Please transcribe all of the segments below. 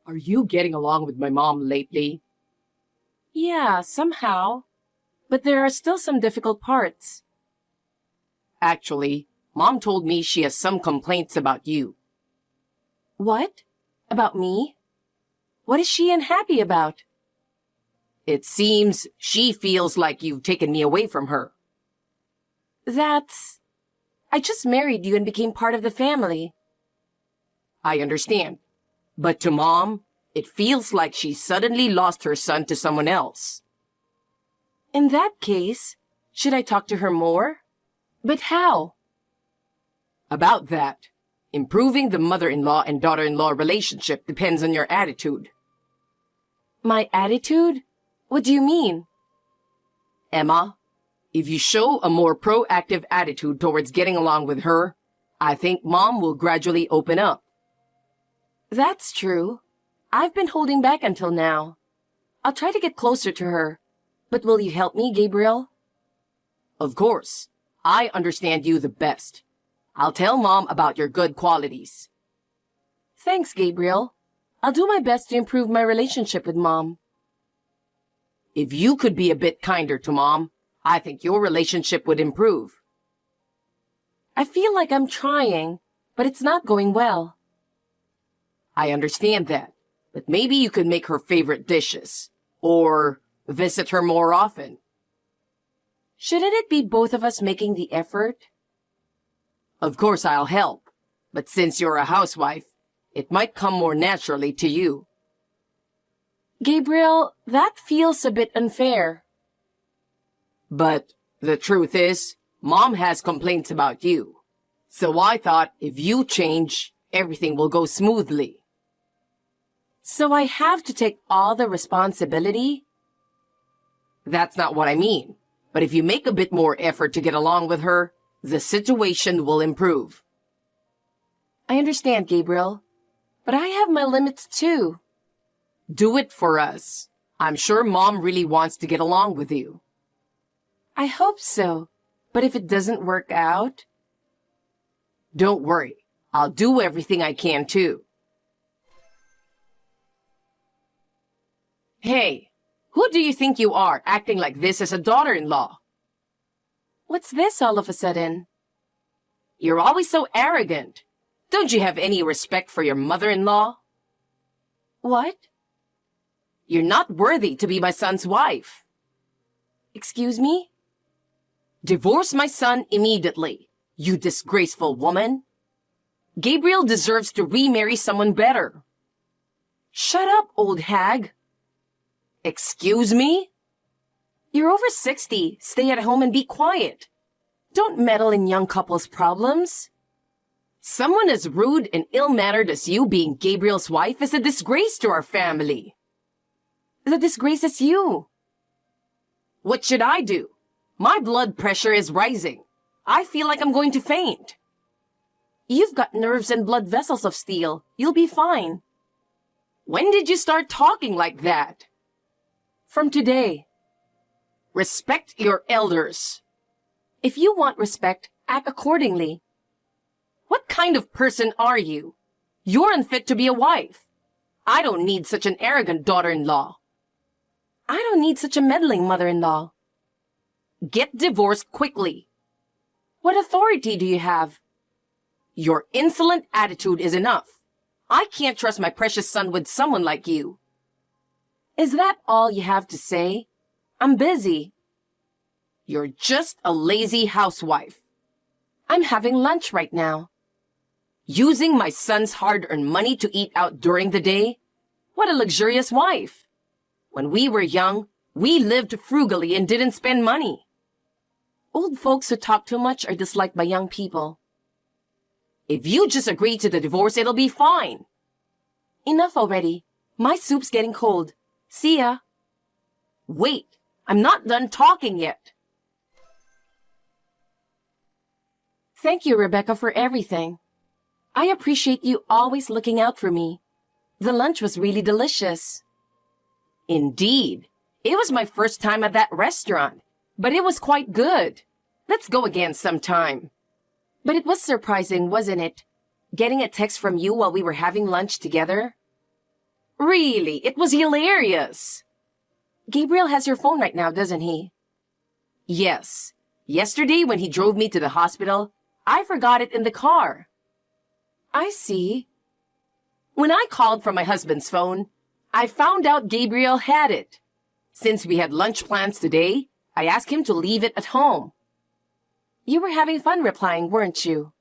Are you getting along with my mom lately? Yeah, somehow. But there are still some difficult parts. Actually, Mom told me she has some complaints about you. What? About me? What is she unhappy about? It seems she feels like you've taken me away from her. I just married you and became part of the family. I understand. But to Mom, it feels like she suddenly lost her son to someone else. In that case, should I talk to her more? But how? About that, improving the mother-in-law and daughter-in-law relationship depends on your attitude. My attitude? What do you mean? Emma, if you show a more proactive attitude towards getting along with her, I think Mom will gradually open up. That's true. I've been holding back until now. I'll try to get closer to her. But will you help me, Gabriel? Of course. I understand you the best. I'll tell Mom about your good qualities. Thanks, Gabriel. I'll do my best to improve my relationship with Mom. If you could be a bit kinder to Mom, I think your relationship would improve. I feel like I'm trying, but it's not going well. I understand that, but maybe you could make her favorite dishes, or visit her more often. Shouldn't it be both of us making the effort? Of course I'll help, but since you're a housewife, it might come more naturally to you. Gabriel, that feels a bit unfair. But the truth is, Mom has complaints about you. So I thought if you change, everything will go smoothly. So I have to take all the responsibility? That's not what I mean. But if you make a bit more effort to get along with her, the situation will improve. I understand, Gabriel. But I have my limits too. Do it for us. I'm sure Mom really wants to get along with you. I hope so. But if it doesn't work out? Don't worry. I'll do everything I can too. Hey, who do you think you are, acting like this as a daughter-in-law? What's this all of a sudden? You're always so arrogant. Don't you have any respect for your mother-in-law? What? You're not worthy to be my son's wife. Excuse me? Divorce my son immediately, you disgraceful woman. Gabriel deserves to remarry someone better. Shut up, old hag. Excuse me? You're over 60. Stay at home and be quiet. Don't meddle in young couples' problems. Someone as rude and ill-mannered as you being Gabriel's wife is a disgrace to our family. The disgrace is you. What should I do? My blood pressure is rising. I feel like I'm going to faint. You've got nerves and blood vessels of steel. You'll be fine. When did you start talking like that? From today. Respect your elders. If you want respect, act accordingly. What kind of person are you? You're unfit to be a wife. I don't need such an arrogant daughter-in-law. I don't need such a meddling mother-in-law. Get divorced quickly. What authority do you have? Your insolent attitude is enough. I can't trust my precious son with someone like you. Is that all you have to say? I'm busy. You're just a lazy housewife. I'm having lunch right now. Using my son's hard-earned money to eat out during the day? What a luxurious wife. When we were young, we lived frugally and didn't spend money. Old folks who talk too much are disliked by young people. If you just agree to the divorce, it'll be fine. Enough already. My soup's getting cold. See ya. Wait, I'm not done talking yet. Thank you, Rebecca, for everything. I appreciate you always looking out for me. The lunch was really delicious. Indeed. It was my first time at that restaurant, but it was quite good. Let's go again sometime. But it was surprising, wasn't it? Getting a text from you while we were having lunch together? Really, it was hilarious. Gabriel has your phone right now, doesn't he? Yes. Yesterday when he drove me to the hospital, I forgot it in the car. I see. When I called from my husband's phone, I found out Gabriel had it. Since we had lunch plans today, I asked him to leave it at home. You were having fun replying, weren't you?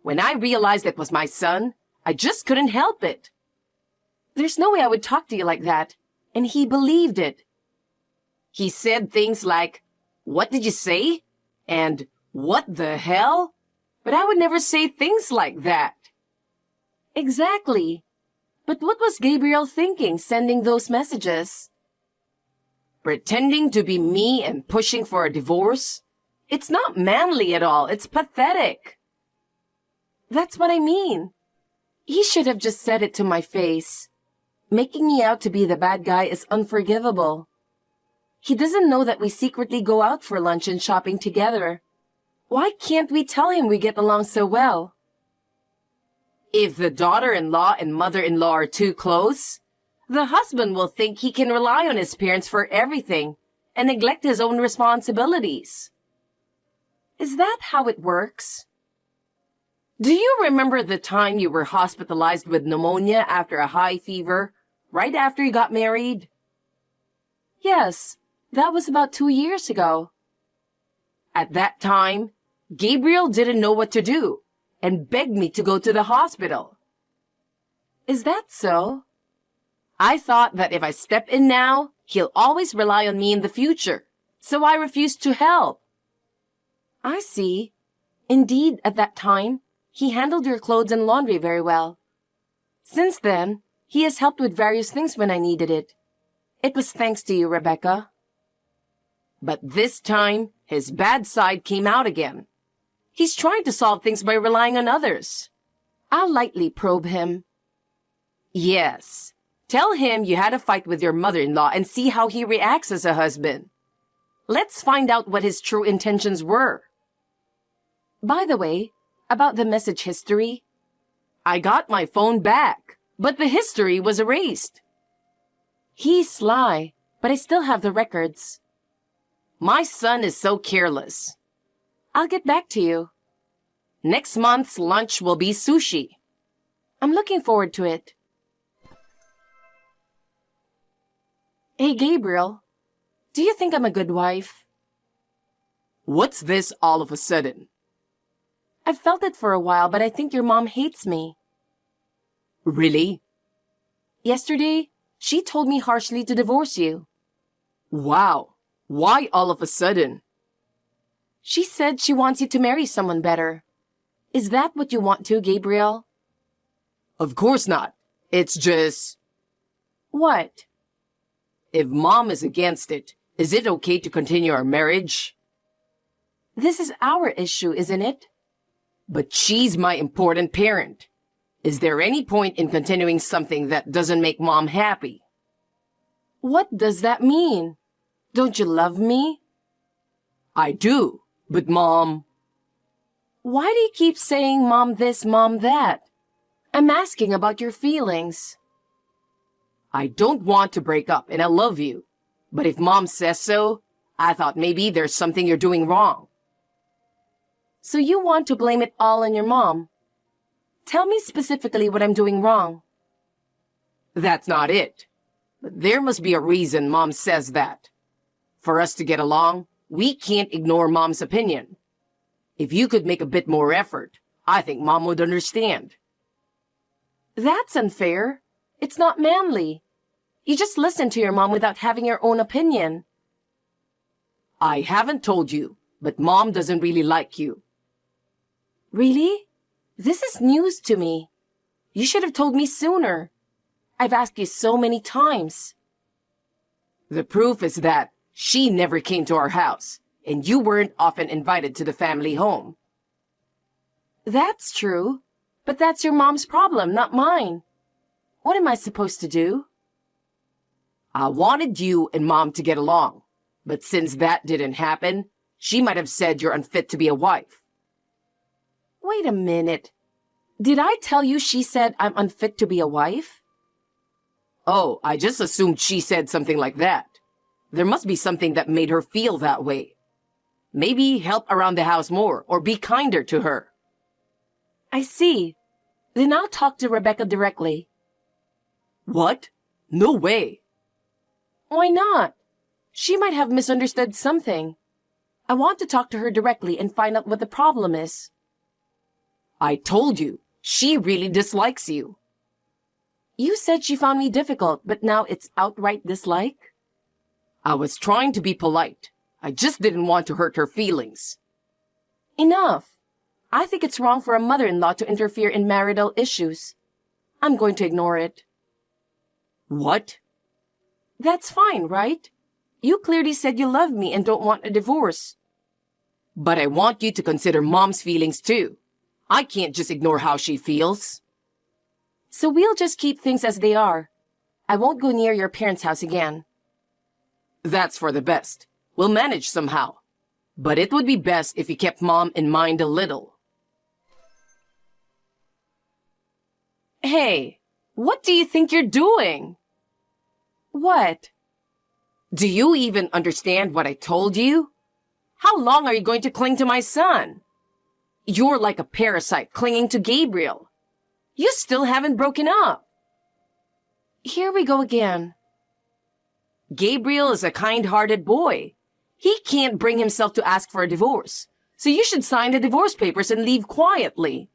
When I realized it was my son, I just couldn't help it. There's no way I would talk to you like that. And he believed it. He said things like, "What did you say?" and "What the hell?" But I would never say things like that. Exactly. But what was Gabriel thinking sending those messages? Pretending to be me and pushing for a divorce? It's not manly at all. It's pathetic. That's what I mean. He should have just said it to my face. Making me out to be the bad guy is unforgivable. He doesn't know that we secretly go out for lunch and shopping together. Why can't we tell him we get along so well? If the daughter-in-law and mother-in-law are too close, the husband will think he can rely on his parents for everything and neglect his own responsibilities. Is that how it works? Do you remember the time you were hospitalized with pneumonia after a high fever, right after you got married? Yes, that was about 2 years ago. At that time, Gabriel didn't know what to do and begged me to go to the hospital. Is that so? I thought that if I step in now, he'll always rely on me in the future, so I refused to help. I see. Indeed, at that time, he handled your clothes and laundry very well. Since then, he has helped with various things when I needed it. It was thanks to you, Rebecca. But this time, his bad side came out again. He's trying to solve things by relying on others. I'll lightly probe him. Yes. Tell him you had a fight with your mother-in-law and see how he reacts as a husband. Let's find out what his true intentions were. By the way, about the message history, I got my phone back, but the history was erased. He's sly, but I still have the records. My son is so careless. I'll get back to you. Next month's lunch will be sushi. I'm looking forward to it. Hey, Gabriel, do you think I'm a good wife? What's this all of a sudden? I've felt it for a while, but I think your mom hates me. Really? Yesterday, she told me harshly to divorce you. Wow. Why all of a sudden? She said she wants you to marry someone better. Is that what you want to, Gabriel? Of course not. It's just... What? If Mom is against it, is it okay to continue our marriage? This is our issue, isn't it? But she's my important parent. Is there any point in continuing something that doesn't make Mom happy? What does that mean? Don't you love me? I do, but Mom... Why do you keep saying Mom this, Mom that? I'm asking about your feelings. I don't want to break up and I love you. But if Mom says so, I thought maybe there's something you're doing wrong. So you want to blame it all on your mom? Tell me specifically what I'm doing wrong. That's not it. But there must be a reason Mom says that. For us to get along, we can't ignore Mom's opinion. If you could make a bit more effort, I think Mom would understand. That's unfair. It's not manly. You just listen to your mom without having your own opinion. I haven't told you, but Mom doesn't really like you. Really? This is news to me. You should have told me sooner. I've asked you so many times. The proof is that she never came to our house, and you weren't often invited to the family home. That's true, but that's your mom's problem, not mine. What am I supposed to do? I wanted you and Mom to get along, but since that didn't happen, she might have said you're unfit to be a wife. Wait a minute. Did I tell you she said I'm unfit to be a wife? Oh, I just assumed she said something like that. There must be something that made her feel that way. Maybe help around the house more or be kinder to her. I see. Then I'll talk to Rebecca directly. What? No way. Why not? She might have misunderstood something. I want to talk to her directly and find out what the problem is. I told you, she really dislikes you. You said she found me difficult, but now it's outright dislike? I was trying to be polite. I just didn't want to hurt her feelings. Enough. I think it's wrong for a mother-in-law to interfere in marital issues. I'm going to ignore it. What? That's fine, right? You clearly said you love me and don't want a divorce. But I want you to consider Mom's feelings too. I can't just ignore how she feels. So we'll just keep things as they are. I won't go near your parents' house again. That's for the best. We'll manage somehow. But it would be best if you kept Mom in mind a little. Hey, what do you think you're doing? What? Do you even understand what I told you? How long are you going to cling to my son? You're like a parasite clinging to Gabriel. You still haven't broken up. Here we go again. Gabriel is a kind-hearted boy. He can't bring himself to ask for a divorce, so you should sign the divorce papers and leave quietly.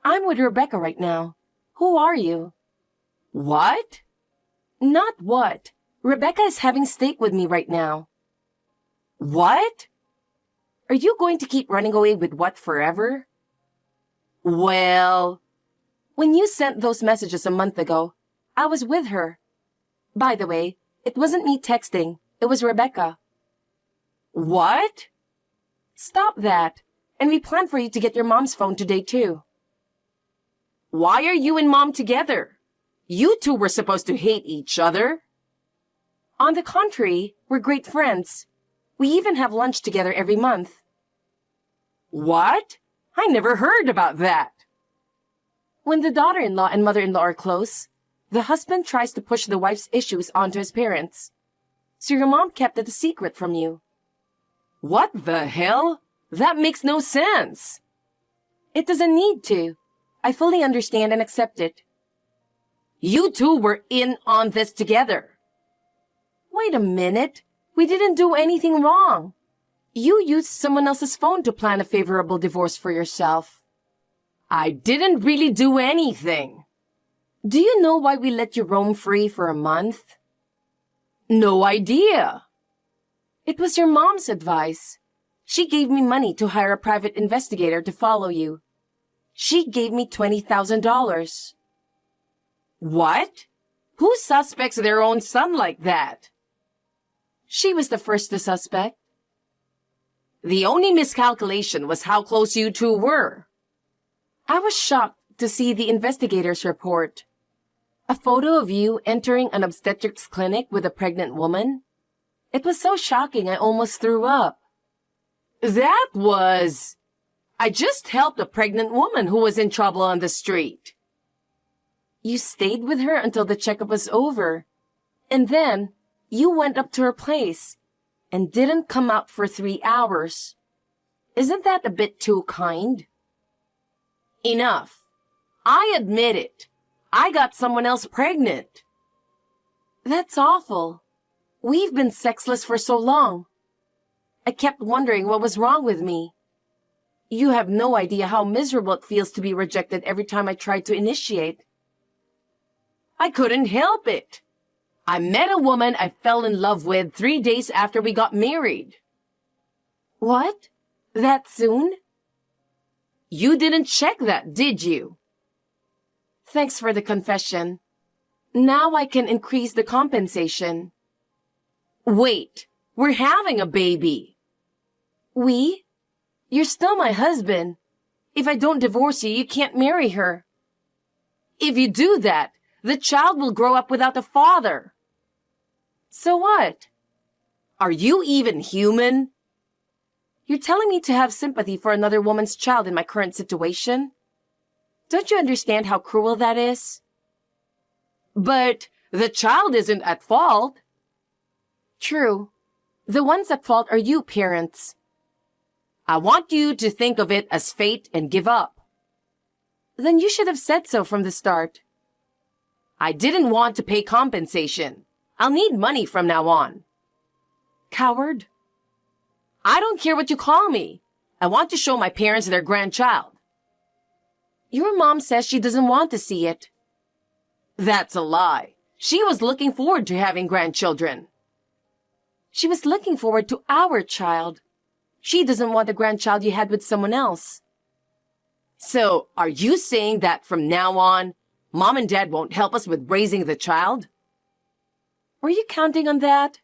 I'm with Rebecca right now. Who are you? What? Not what. Rebecca is having steak with me right now. What? Are you going to keep running away with what forever? Well, when you sent those messages a month ago, I was with her. By the way, it wasn't me texting. It was Rebecca. What? Stop that. And we plan for you to get your mom's phone today too. Why are you and Mom together? You two were supposed to hate each other. On the contrary, we're great friends. We even have lunch together every month. What? I never heard about that. When the daughter-in-law and mother-in-law are close, the husband tries to push the wife's issues onto his parents. So your mom kept it a secret from you. What the hell? That makes no sense. It doesn't need to. I fully understand and accept it. You two were in on this together. Wait a minute. We didn't do anything wrong. You used someone else's phone to plan a favorable divorce for yourself. I didn't really do anything. Do you know why we let you roam free for a month? No idea. It was your mom's advice. She gave me money to hire a private investigator to follow you. She gave me $20,000. What? Who suspects their own son like that? She was the first to suspect. The only miscalculation was how close you two were. I was shocked to see the investigator's report. A photo of you entering an obstetrics clinic with a pregnant woman. It was so shocking I almost threw up. That was... I just helped a pregnant woman who was in trouble on the street. You stayed with her until the checkup was over. And then, you went up to her place and didn't come out for 3 hours. Isn't that a bit too kind? Enough. I admit it. I got someone else pregnant. That's awful. We've been sexless for so long. I kept wondering what was wrong with me. You have no idea how miserable it feels to be rejected every time I try to initiate. I couldn't help it. I met a woman I fell in love with 3 days after we got married. What? That soon? You didn't check that, did you? Thanks for the confession. Now I can increase the compensation. Wait, we're having a baby. We? You're still my husband. If I don't divorce you, you can't marry her. If you do that, the child will grow up without a father. So what? Are you even human? You're telling me to have sympathy for another woman's child in my current situation? Don't you understand how cruel that is? But the child isn't at fault. True. The ones at fault are you parents. I want you to think of it as fate and give up. Then you should have said so from the start. I didn't want to pay compensation. I'll need money from now on. Coward. I don't care what you call me. I want to show my parents their grandchild. Your mom says she doesn't want to see it. That's a lie. She was looking forward to having grandchildren. She was looking forward to our child. She doesn't want the grandchild you had with someone else. So, are you saying that from now on, Mom and Dad won't help us with raising the child? Were you counting on that?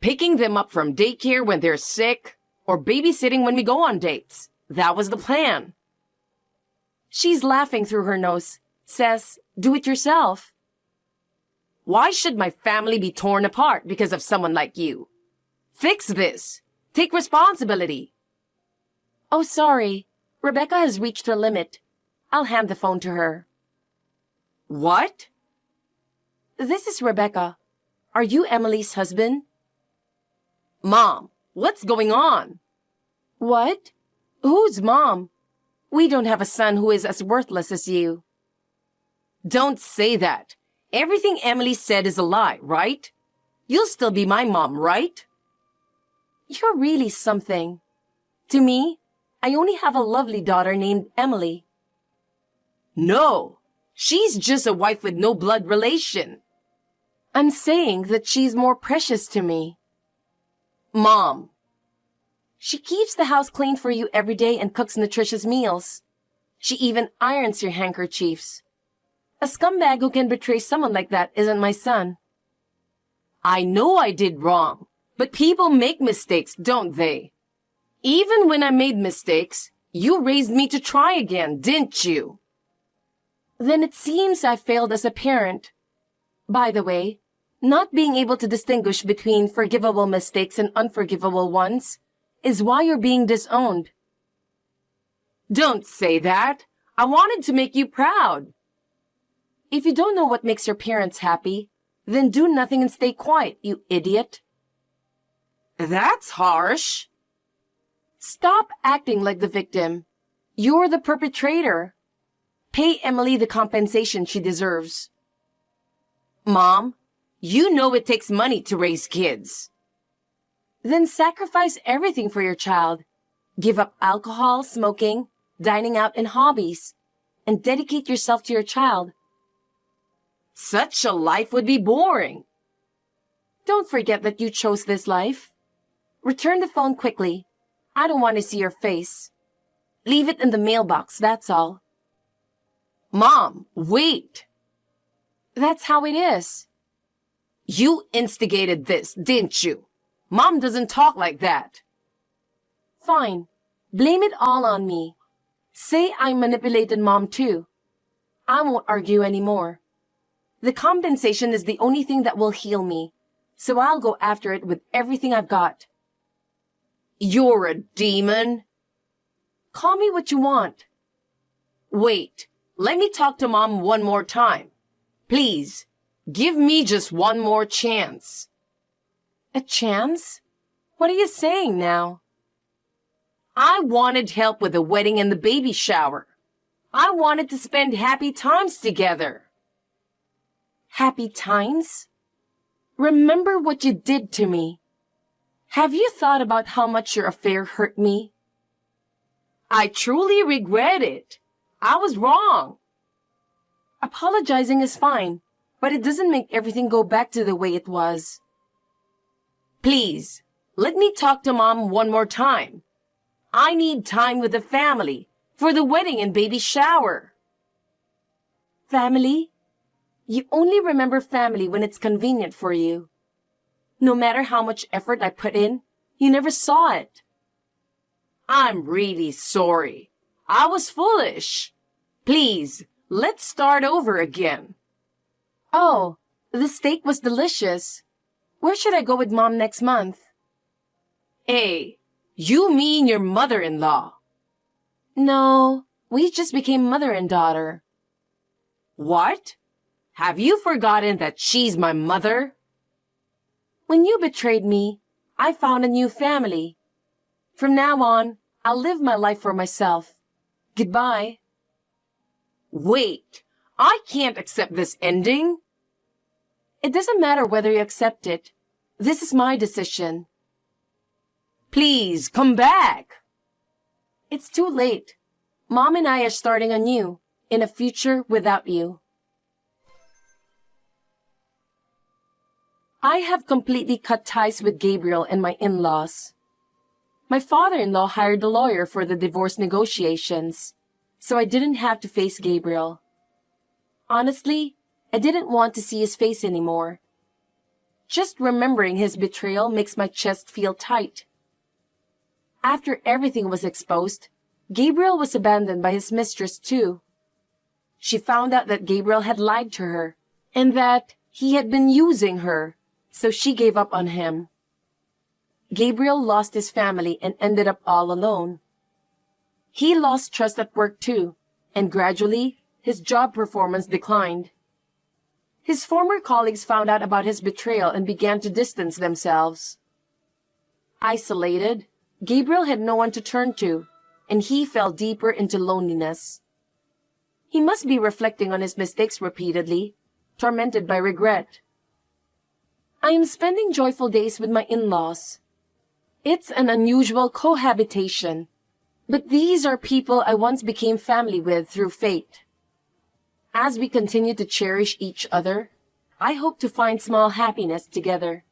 Picking them up from daycare when they're sick, or babysitting when we go on dates. That was the plan. She's laughing through her nose. Says, do it yourself. Why should my family be torn apart because of someone like you? Fix this. Take responsibility. Oh, sorry. Rebecca has reached her limit. I'll hand the phone to her. What? This is Rebecca. Are you Emily's husband? Mom, what's going on? What? Who's Mom? We don't have a son who is as worthless as you. Don't say that. Everything Emily said is a lie, right? You'll still be my mom, right? You're really something. To me, I only have a lovely daughter named Emily. No, she's just a wife with no blood relation. I'm saying that she's more precious to me. Mom. She keeps the house clean for you every day and cooks nutritious meals. She even irons your handkerchiefs. A scumbag who can betray someone like that isn't my son. I know I did wrong, but people make mistakes, don't they? Even when I made mistakes, you raised me to try again, didn't you? Then it seems I failed as a parent. By the way, not being able to distinguish between forgivable mistakes and unforgivable ones is why you're being disowned. Don't say that. I wanted to make you proud. If you don't know what makes your parents happy, then do nothing and stay quiet, you idiot. That's harsh. Stop acting like the victim. You're the perpetrator. Pay Emily the compensation she deserves. Mom, you know it takes money to raise kids. Then sacrifice everything for your child. Give up alcohol, smoking, dining out, and hobbies, and dedicate yourself to your child. Such a life would be boring. Don't forget that you chose this life. Return the phone quickly. I don't want to see your face. Leave it in the mailbox, that's all. Mom, wait. That's how it is. You instigated this, didn't you? Mom doesn't talk like that. Fine. Blame it all on me. Say I manipulated Mom too. I won't argue anymore. The compensation is the only thing that will heal me, so I'll go after it with everything I've got. You're a demon. Call me what you want. Wait, let me talk to Mom one more time. Please, give me just one more chance. A chance? What are you saying now? I wanted help with the wedding and the baby shower. I wanted to spend happy times together. Happy times? Remember what you did to me. Have you thought about how much your affair hurt me? I truly regret it. I was wrong. Apologizing is fine, but it doesn't make everything go back to the way it was. Please, let me talk to Mom one more time. I need time with the family for the wedding and baby shower. Family? You only remember family when it's convenient for you. No matter how much effort I put in, you never saw it. I'm really sorry. I was foolish. Please, let's start over again. Oh, the steak was delicious. Where should I go with Mom next month? Hey, you mean your mother-in-law? No, we just became mother and daughter. What? Have you forgotten that she's my mother? When you betrayed me, I found a new family. From now on, I'll live my life for myself. Goodbye. Wait, I can't accept this ending. It doesn't matter whether you accept it. This is my decision. Please, come back. It's too late. Mom and I are starting anew, in a future without you. I have completely cut ties with Gabriel and my in-laws. My father-in-law hired a lawyer for the divorce negotiations, so I didn't have to face Gabriel. Honestly, I didn't want to see his face anymore. Just remembering his betrayal makes my chest feel tight. After everything was exposed, Gabriel was abandoned by his mistress too. She found out that Gabriel had lied to her and that he had been using her, so she gave up on him. Gabriel lost his family and ended up all alone. He lost trust at work too, and gradually, his job performance declined. His former colleagues found out about his betrayal and began to distance themselves. Isolated, Gabriel had no one to turn to, and he fell deeper into loneliness. He must be reflecting on his mistakes repeatedly, tormented by regret. I am spending joyful days with my in-laws. It's an unusual cohabitation, but these are people I once became family with through fate. As we continue to cherish each other, I hope to find small happiness together.